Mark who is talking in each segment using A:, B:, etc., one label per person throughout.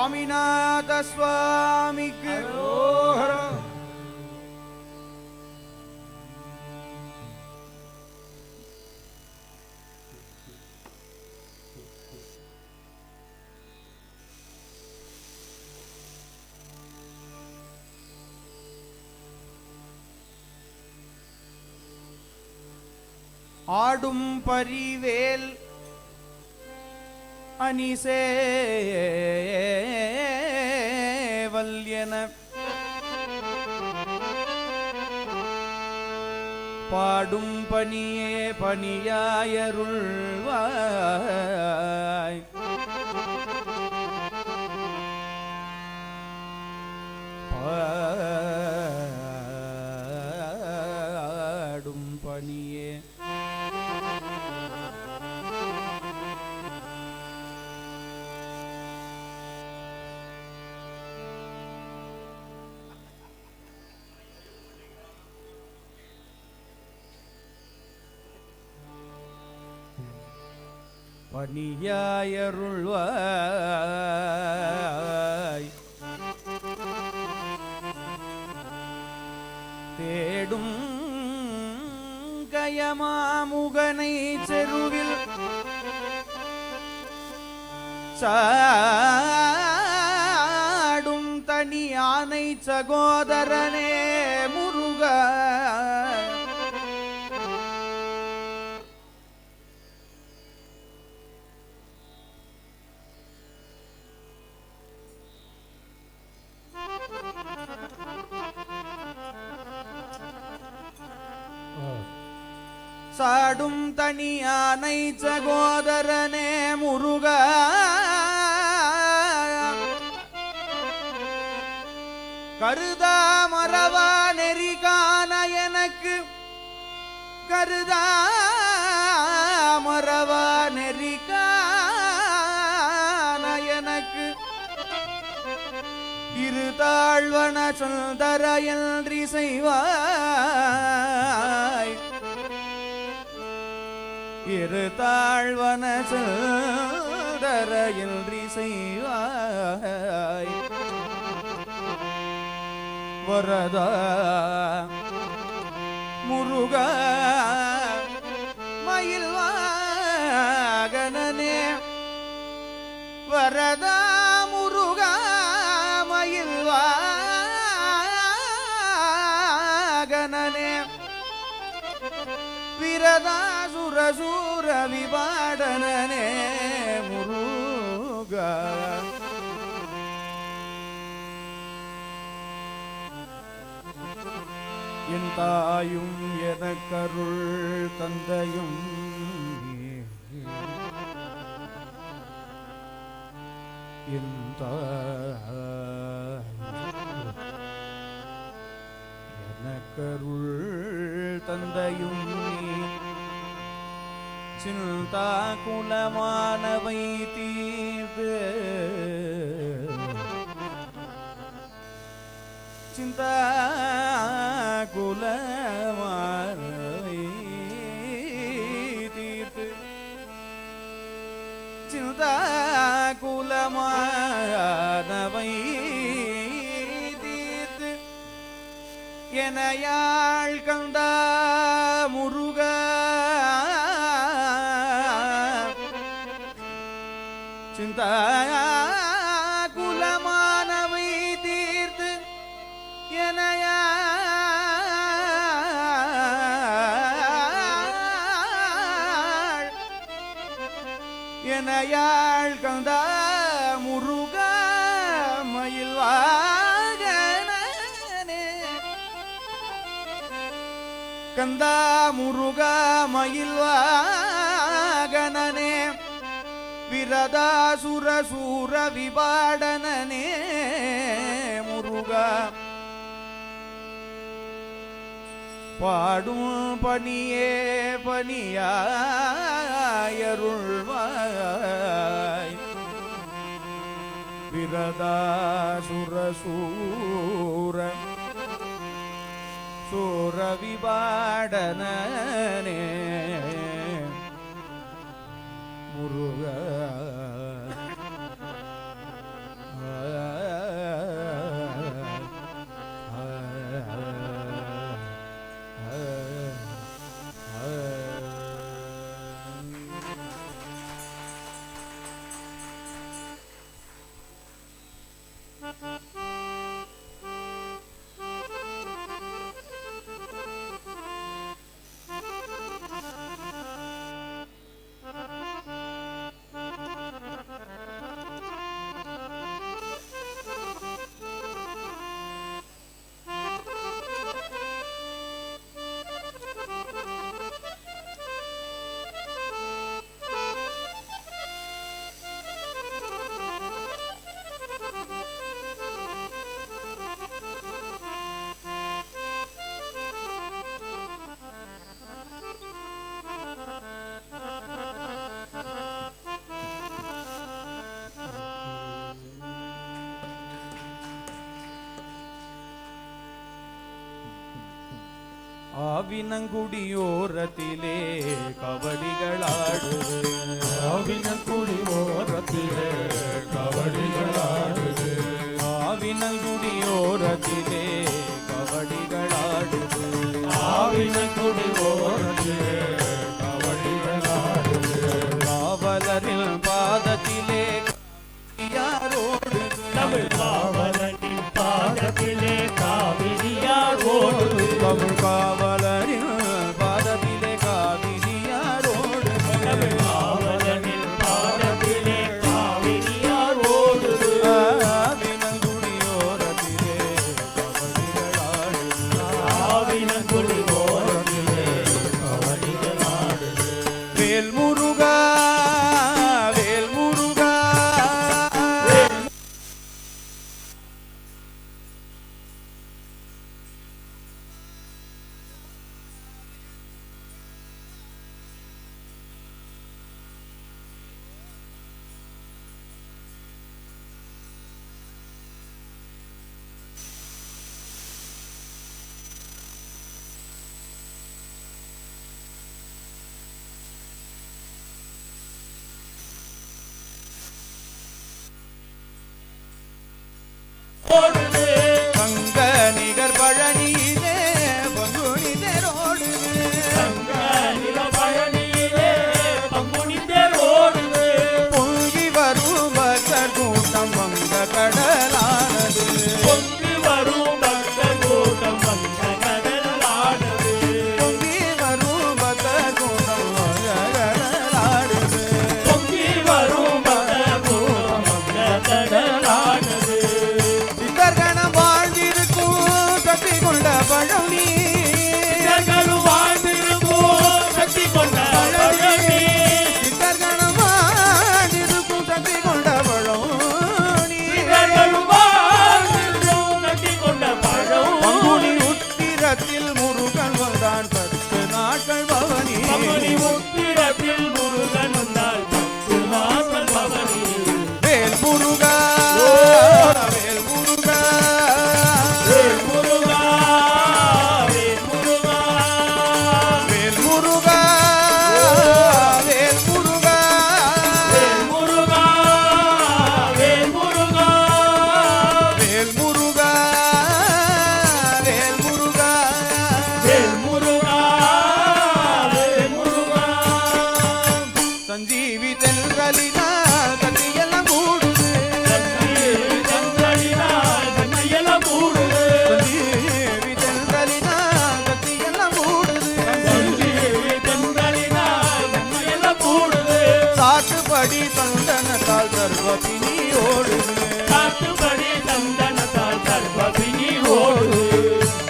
A: சுவாமிநாத சுவாமிக்கு ஆடும் பரிவேல் அணிசேவல்யன பாடும் பணியே பணியாயருள்வாய் பாடும் பணியே பணியாயருள்வாய் தேடும் கயமாமுகனை செருவில் சாடும் தனி ஆனை சகோதரனே முருகா சாடும் தனியானை சகோதரனே முருகா கருதா மரவா நெறிகான எனக்கு கருதா மரவா நெறிகான எனக்கு இருதாழ்வன சுந்தரையன்றி செய்வாய் இருதாழ்வன சுந்தரையன்றி செய்வாய் வரதா முருகா மயில் வாகனனே வரதா முருகா மயில் வாகனனே விரதா சுரசூர விபாடனனே முருகா என் தாயும் எனக்கருள் தந்தையும் என் எனக்கருள் தந்தையும் சிந்தா குலமானவை தீர்த்து சிந்தா குலமானவை தீர்த்து சிந்தா குலமானவை தீர்த்து எனையாள் கந்தா முருகா சிந்தா குலமானவை தீர்த்து எனையாள் கந்தா முருகா மயில் வாகனனே கந்தா முருகா மயில் வாகனனே விரதாசுர சூர விபாடனனே முருகா பாடும் பணியே பணியாயருள்வாய் விரதாசுர சூர சூர விபாடனனே முருகா ஆவினங்குடியோரத்திலே கபடிகளாடுது
B: ஆவினங்குடியோரத்திலே கபடிகளாடுது
A: ஆவினங்குடியோரத்திலே கபடிகளாடுது
B: ஆவினங்குடியோரத்திலே கபடிகளாடுது
A: காவலரின் பாதத்திலே யாரோடுது
B: தமிழ் காவலரின் பாதத்திலே காவிரியார் ஓடுது
A: தமிழ் காவலரின் பாதத்திலே காவிரியாரோடுது
B: தமிழ் காவலரின் பாதத்திலே காவிரியார் ஓடுது
A: ஆவினங்குடியோரத்திலே கபடிகளாடுது
B: ஆவினங்குடியோரத்திலே கபடிகளாடுது
A: வேல் முருகா வேல் முருகா
B: ஓடுது
A: தங்க நிகர் பழனியிலே பங்குனி தேரோடுது
B: தங்க நில பழனியிலே பங்குனி தேர் ஓடுது
A: பொங்கி வரும் பக்தர் கூட்டம் வங்க கடலானது
B: பொங்கி வரும் பக்தர் கூட்டம் வந்த கடலாடுது
A: பொங்கி வரும் பக்தர் கூட்டம் வங்க கடலாடுது
B: பொங்கி வரும் பக்தர் கூட்டம் வந்த கடலாடுது
A: சித்தர்கணம் வாழ்ந்திருக்கும் சக்தி கொண்ட பழனி
B: சித்தர்களும் வாழ்ந்திருக்கும் சக்தி கொண்ட பழனி
A: சித்தர்கணம் வாழ்ந்திருக்கும் சக்தி கொண்ட பழனி
B: சித்தர்களும் வாழ்ந்திருக்கும் சக்தி கொண்ட
A: பங்குனி
B: பழனி
A: உத்திரத்தில் முருகன் வந்தான் 10 நாட்கள் பவனி
B: பங்குனி உத்திரத்தில் முருகன் வந்தால் 10 நாட்கள் பவனி
A: வேல் முருகா வேல் முருகா
B: வேல் முருகா வேல் முருகா
A: வேல் முருகா வேல் முருகா
B: வேல் முருகா வேல் முருகா
A: வேல் முருகா வேல் முருகா
B: வேல் முருகா வேல் முருகா
A: சஞ்சீவி தென்றலினால் கத்தியெல்லாம் கூடுது
B: சந்திரனினால் சந்தியெல்லாம் கூடுது
A: சஞ்சீவி தென்றலினால் கத்தியெல்லாம் கூடுது
B: சஞ்சீவி தென்றலினால் சந்தியெல்லாம் கூடுது
A: சாட்டுப்படி சந்தனத்தால் சர்வபினி ஓடுது
B: காட்டுப்படி சந்தனத்தால் சர்வபினி ஓடுது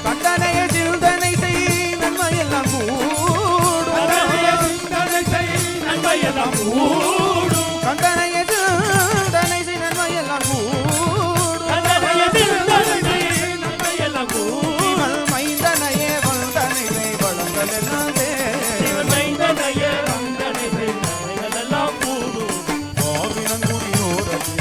A: கண்டனைய சிந்தனை செய் நன்மையெல்லாம் கூடும்
B: கண்டனைய சிந்தனை செய் நன்மையெல்லாம் கூடும்
A: கண்டனைய சிந்தனை செய் நன்மையெல்லாம் கூடும்
B: கண்டனைய சிந்தனை செய் நன்மையெல்லாம் கூடும்
A: மைந்தனையே வந்தனை வளங்கள்
B: மைந்தனைய வந்தனை செய் நன்மைகளெல்லாம் கூடும்
A: ஆவினங்குடியோரத்திலே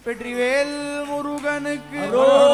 A: வெற்றிவேல் முருகனுக்கு
B: அரோகரா.